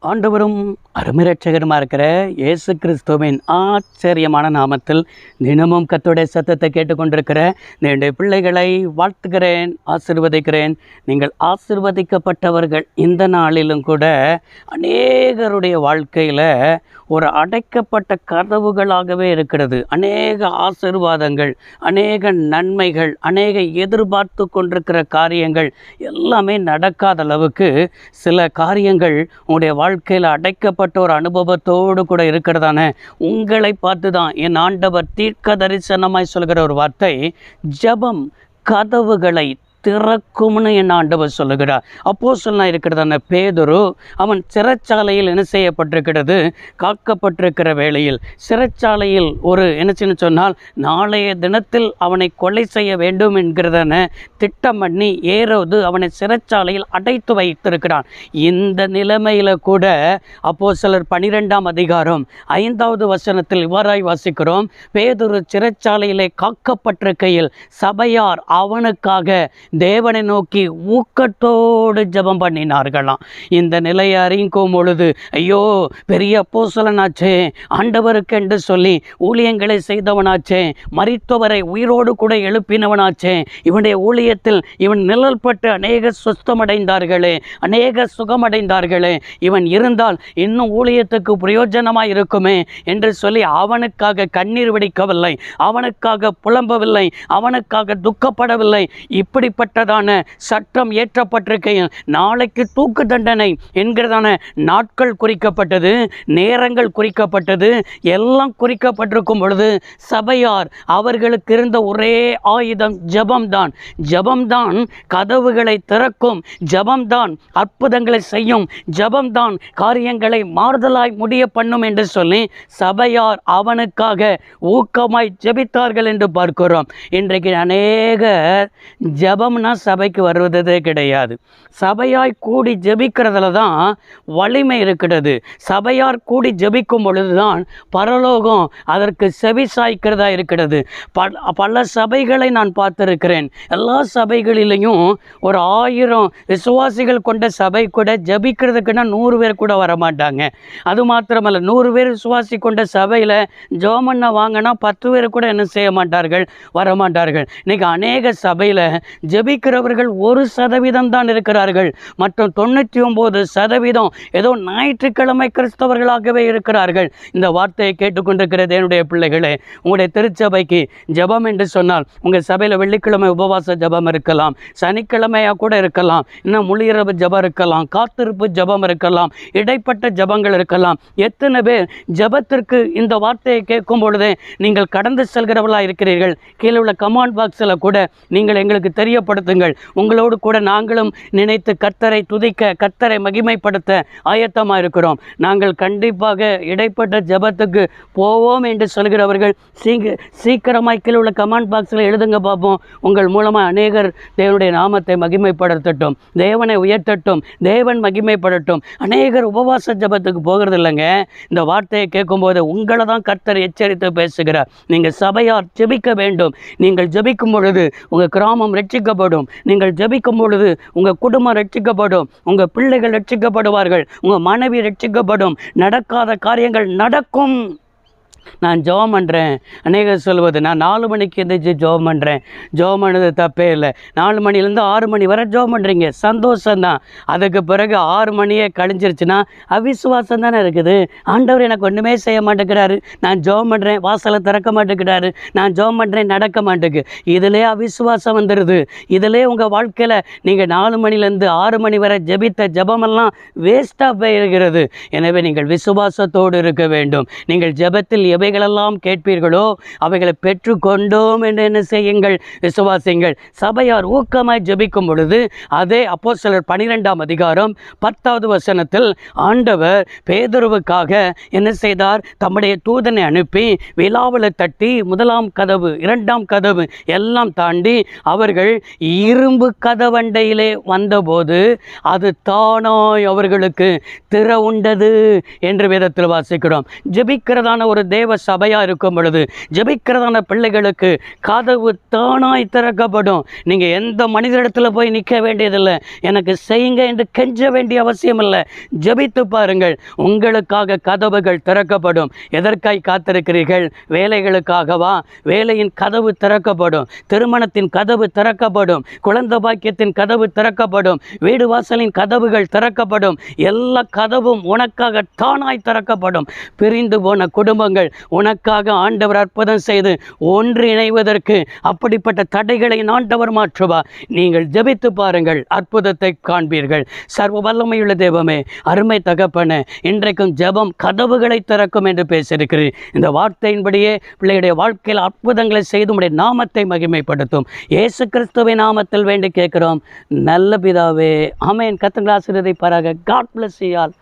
ஆண்டவரும் அருமைரட்சகருமா இருக்கிற இயேசு கிறிஸ்துவின் ஆச்சரியமான நாமத்தில் தினமும் கர்த்தருடைய சத்தத்தை கேட்டுக்கொண்டிருக்கிற என்னுடைய பிள்ளைகளை வாழ்த்துகிறேன், ஆசீர்வதிக்கிறேன். நீங்கள் ஆசீர்வதிக்கப்பட்டவர்கள். இந்த நாளிலும் கூட அநேகருடைய வாழ்க்கையில் ஒரு அடைக்கப்பட்ட கதவுகளாகவே இருக்கிறது. அநேக ஆசீர்வாதங்கள், அநேக நன்மைகள், அநேக எதிர்பார்த்து கொண்டிருக்கிற காரியங்கள் எல்லாமே நடக்காத அளவுக்கு சில காரியங்கள் உங்களுடைய வாழ்க்கையில் அடைக்கப்பட்ட ஒரு அனுபவத்தோடு கூட இருக்கிறதானே. உங்களை பார்த்து தான் என் ஆண்டவர் தீர்க்க தரிசனமாய் சொல்கிற ஒரு வார்த்தை, ஜெபம் கதவுகளை திறக்கும்னு என் ஆண்டவர் சொல்லுகிறார். அப்போஸ்தலனாக இருக்கிறதான பேதுரு, அவன் சிறைச்சாலையில் என்ன செய்யப்பட்டிருக்கிறது, காக்கப்பட்டிருக்கிற வேளையில் சிறைச்சாலையில் ஒரு என்ன சொன்னால் நாளைய தினத்தில் அவனை கொலை செய்ய வேண்டும் என்கிறதான திட்டம் பண்ணி ஏரோது அவனை சிறைச்சாலையில் அடைத்து வைத்திருக்கிறான். இந்த நிலைமையில் கூட அப்போஸ்தலர் 12ஆம் அதிகாரம் 5வது வசனத்தில் இவ்வாறாய் வாசிக்கிறோம். பேதுரு சிறைச்சாலையிலே காக்கப்பட்டிருக்கையில் சபையார் அவனுக்காக தேவனை நோக்கி ஊக்கத்தோடு ஜெபம் பண்ணினார்களாம். இந்த நிலையை அறிக்கும் பொழுது, ஐயோ பெரிய அப்போஸ்தலனாச்சே, ஆண்டவருக்கு என்று சொல்லி ஊழியங்களை செய்தவனாச்சே, மரித்தவரை உயிரோடு கூட எழுப்பினவனாச்சே, இவனுடைய ஊழியத்தில் இவன் நிழல்பட்டு அநேக சுத்தமடைந்தார்களே, அநேக சுகமடைந்தார்களே, இவன் இருந்தால் இன்னும் ஊழியத்துக்கு பிரயோஜனமாக இருக்குமே என்று சொல்லி அவனுக்காக கண்ணீர் வெடிக்கவில்லை, அவனுக்காக புலம்பவில்லை, அவனுக்காக துக்கப்படவில்லை. இப்படிப்பட்டதான சட்டம் ஏற்றப்பட்டிருக்கையில் நாளைக்கு தூக்கு தண்டனை என்கிறதான நாட்கள் குறிக்கப்பட்டது, நேரங்கள் குறிக்கப்பட்டது, எல்லாம் குறிக்கப்பட்டிருக்கும் பொழுது சபையார் அவர்களுக்கு இருந்த ஒரே ஆயுதம் ஜெபம்தான். ஜெபம்தான் கதவுகளை திறக்கும், ஜெபம்தான் அற்புதங்களை செய்யும், ஜெபம்தான் காரியங்களை மாறுதலாய் முடிய பண்ணும் என்று சொல்லி சபையார் அவனுக்காக ஊக்கமாய் ஜெபித்தார்கள் என்று பார்க்கிறோம். இன்றைக்கு அநேகர் ஜெபம்னா சபைக்கு வருவதே கிடையாது. சபையாய் கூடி ஜெபிக்கிறதுல தான் வலிமை இருக்கிறது. சபையார் கூடி ஜெபிக்கும் பொழுதுதான் பரலோகம் அதற்கு செவி சாய்க்கிறதா இருக்கிறது. பல சபைகளை நான் பார்த்திருக்கிறேன். எல்லா சபைகளிலையும் ஒரு 1000 விசுவாசிகள் கொண்ட சபை கூட ஜெபிக்கிறதுக்குன்னா 100 பேர் கூட வரமாட்டாங்க. அது மாத்திரமல்ல, 100 பேர் விசுவாசி கொண்ட சபையில் ஜோமன்னா வாங்கினா 10 பேர் கூட என்ன செய்ய மாட்டார்கள், வரமாட்டார்கள். இன்றைக்கி அநேக சபையில் ஜெபிக்கிறவர்கள் 1% தான் இருக்கிறார்கள். மற்றும் 99% ஏதோ ஞாயிற்றுக்கிழமை கிறிஸ்தவர்களாகவே இருக்கிறார்கள். இந்த வார்த்தையை கேட்டுக்கொண்டிருக்கிறது என்னுடைய பிள்ளைகளே, உங்களுடைய திருச்சபைக்கு ஜெபம் என்று சொன்னால் உங்கள் சபையில் வெள்ளிக்கிழமை உபவாச ஜெபம் இருக்கலாம், சனிக்கிழமையாக கூட இருக்கலாம், இன்னும் முழியிரவு ஜெபம் இருக்கலாம், காத்திருப்பு ஜெபம் இருக்கலாம், இடைப்பட்ட ஜெபங்கள் இருக்கலாம். எத்தனை பேர் ஜெபத்திற்கு இந்த வார்த்தையை கேட்கும் பொழுதே நீங்கள் கடந்து செல்கிறவர்களாக இருக்கிறீர்கள்? கீழே உள்ள கமெண்ட் பாக்ஸில் கூட நீங்கள் எங்களுக்கு தெரியப்படுத்துங்கள். உங்களோடு கூட நாங்களும் நினைத்து கர்த்தரை துதிக்க, கர்த்தரை மகிமைப்படுத்த ஆயத்தமாக இருக்கிறோம். நாங்கள் கண்டிப்பாக இடைப்பட்ட ஜெபத்துக்கு போவோம் என்று சொல்கிறவர்கள் சீக்கிரமாக கீழே உள்ள கமெண்ட் பாக்ஸில் எழுதுங்க பார்ப்போம். உங்கள் மூலமாக அநேகர் தேவனுடைய நாமத்தை மகிமைப்படுத்தட்டும், தேவனை உயர்த்தட்டும், தேவன் மகிமைப்படட்டும். அநேகர் உபவாச ஜெபத்துக்கு போகிறது இல்லைங்க. இந்த வார்த்தையை கேட்கும்போது உங்களை தான் கர்த்தர் எச்சரித்து பேசுகிறார். நீங்கள் சபையார் ஜெபிக்க வேண்டும். நீங்கள் ஜெபிக்கும் பொழுது உங்கள் கிராமம் ரட்சிக்கப்படும். நீங்கள் ஜெபிக்கும் பொழுது உங்கள் குடும்பம் ரட்சிக்கப்படும், உங்கள் பிள்ளைகள் ரட்சிக்கப்படுவார்கள், உங்கள் மனைவி ரட்சிக்கப்படும், நடக்காத காரியங்கள் நடக்கும். நான் ஜெபம் பண்ணுறேன். அநேகர் சொல்வது, நான் 4 மணிக்கு எந்திரிச்சு ஜெபம் பண்ணுறேன். ஜெபம் பண்ணது தப்பே இல்லை. 4 மணிலேருந்து 6 மணி வரை ஜெபம் பண்ணுறீங்க, சந்தோஷம்தான். அதுக்கு பிறகு 6 மணியே கழிஞ்சிருச்சுன்னா அவிசுவாசம் தானே இருக்குது. ஆண்டவர் எனக்கு ஒன்றுமே செய்ய மாட்டேங்கிறாரு, நான் ஜெபம் பண்ணுறேன், வாசலை திறக்க மாட்டேங்கிறாரு, நான் ஜெபம் பண்ணுறேன், நடக்க மாட்டேங்கு. இதிலே அவிசுவாசம் வந்துடுது. இதிலே உங்கள் வாழ்க்கையில் நீங்கள் 4 மணிலேருந்து 6 மணி வரை ஜெபித்த ஜெபமெல்லாம் வேஸ்ட்டாக போயிருக்கிறது. எனவே நீங்கள் விசுவாசத்தோடு இருக்க வேண்டும். நீங்கள் ஜெபத்தில் எவைகளெல்லாம் கேட்பீர்களோ அவைகளை பெற்றுக்கொண்டோம் என்று என்ன செய்யுங்கள், விசுவாசிங்கள். சபையார் ஊக்கமாய் ஜெபிக்கும் பொழுது அதே அப்போஸ்தலர் 12ஆம் அதிகாரம் 10வது வசனத்தில் ஆண்டவர் பேதுருவுக்காக என்ன செய்தார், தம்முடைய தூதனை அனுப்பி விலாவில் தட்டி 1ஆம் கதவு 2ஆம் கதவு எல்லாம் தாண்டி அவர்கள் இரும்பு கதவண்டையிலே வந்தபோது அது தானாய் அவர்களுக்கு திற உண்டது என்று வேதத்தில் வாசிக்கிறோம். ஜெபிக்கிறதான ஒரு தேவ சபையாக இருக்கும் பொழுது ஜெபிக்கிறதான பிள்ளைகளுக்கு கதவு தானாய் திறக்கப்படும். நீங்கள் எந்த மனிதரிடத்தில் போய் நிற்க வேண்டியதில்லை, எனக்கு செய்யுங்க என்று கெஞ்ச வேண்டிய அவசியம் இல்லை. ஜெபித்து பாருங்கள், உங்களுக்காக கதவுகள் திறக்கப்படும். எதற்காய் காத்திருக்கிறீர்கள்? வேலைகளுக்காகவா? வேலையின் கதவு திறக்கப்படும், திருமணத்தின் கதவு திறக்கப்படும், குழந்தை பாக்கியத்தின் கதவு திறக்கப்படும், வீடு வாசலின் கதவுகள் திறக்கப்படும். எல்லா கதவும் உனக்காக தானாய் திறக்கப்படும். பிரிந்து போன குடும்பங்கள் உனக்காக ஆண்டவர் அற்புதம் செய்து ஒன்றிணைவதற்கு அப்படிப்பட்ட தடைகளை ஆண்டவர் மாற்றுவார். நீங்கள் ஜெபித்து பாருங்கள், அற்புதத்தை காண்பீர்கள். சர்வ வல்லமையுள்ள தேவமே, அருமை தகப்பனே, இன்றைக்கும் ஜெபம் கதவுகளை திறக்கும் என்று பேசியிருக்கிறேன். இந்த வார்த்தையின்படியே பிள்ளையுடைய வாழ்க்கையில் அற்புதங்களை செய்து உடைய நாமத்தை மகிமைப்படுத்தும். இயேசு கிறிஸ்துவின் நாமத்தில் வேண்டி கேட்கிறோம் நல்ல பிதாவே, ஆமென். கர்த்தர் ஆசீர்வதிப்பாராக. God bless you all.